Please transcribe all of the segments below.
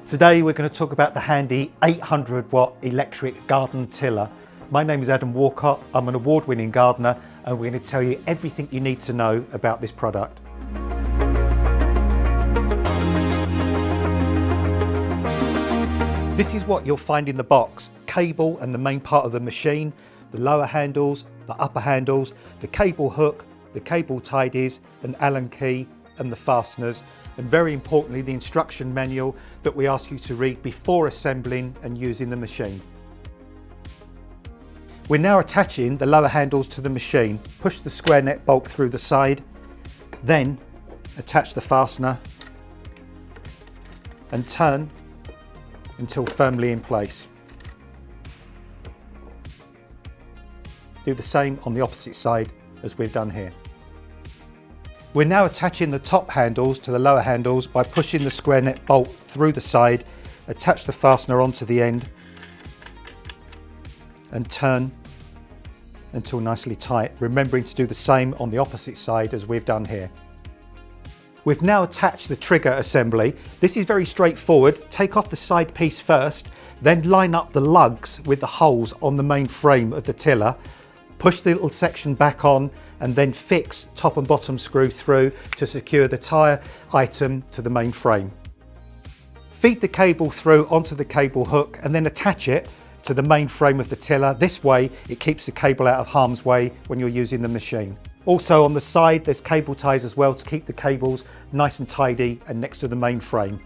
Today we're going to talk about the handy 800-watt electric garden tiller. My name is Woolcott, I'm an award-winning gardener, and we're going to tell you everything you need to know about this product. This is what you'll find in the box: cable and the main part of the machine, the lower handles, the upper handles, the cable hook, the cable tidies, an Allen key and the fasteners, and very importantly the instruction manual that we ask you to read before assembling and using the machine. We're now attaching the lower handles to the machine. Push the square neck bolt through the side, then attach the fastener and turn until firmly in place. Do the same on the opposite side as we've done here. We're now attaching the top handles to the lower handles by pushing the square neck bolt through the side, attach the fastener onto the end and turn until nicely tight, remembering to do the same on the opposite side as we've done here. We've now attached the trigger assembly. This is very straightforward. Take off the side piece first, then line up the lugs with the holes on the main frame of the tiller. Push the little section back on and then fix top and bottom screw through to secure the tyre item to the main frame. Feed the cable through onto the cable hook and then attach it to the main frame of the tiller. This way it keeps the cable out of harm's way when you're using the machine. Also on the side there's cable ties as well to keep the cables nice and tidy and next to the main frame.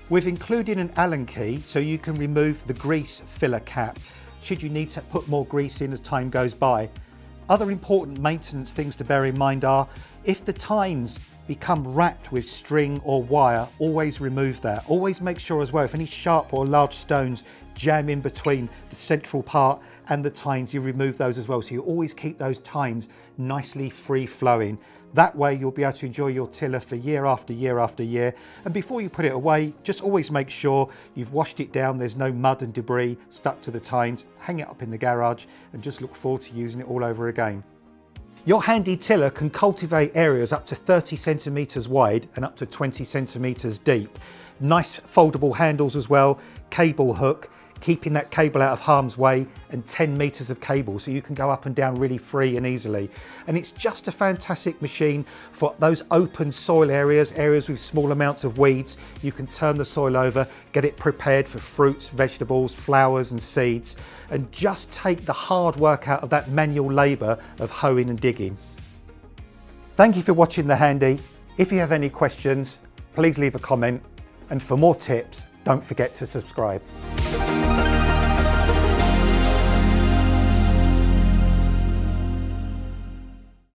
We've included an Allen key so you can remove the grease filler cap should you need to put more grease in as time goes by. Other important maintenance things to bear in mind are, if the tines become wrapped with string or wire, always remove that. Always make sure as well, if any sharp or large stones jam in between the central part and the tines, you remove those as well. So you always keep those tines nicely free flowing. That way you'll be able to enjoy your tiller for year after year after year. And before you put it away, just always make sure you've washed it down, there's no mud and debris stuck to the tines. Hang it up in the garage and just look forward to using it all over again. Your handy tiller can cultivate areas up to 30 centimetres wide and up to 20 centimetres deep. Nice foldable handles as well, cable hook, keeping that cable out of harm's way, and 10 metres of cable so you can go up and down really free and easily. And it's just a fantastic machine for those open soil areas, areas with small amounts of weeds. You can turn the soil over, get it prepared for fruits, vegetables, flowers and seeds, and just take the hard work out of that manual labour of hoeing and digging. Thank you for watching the handy. If you have any questions, please leave a comment, and for more tips, don't forget to subscribe.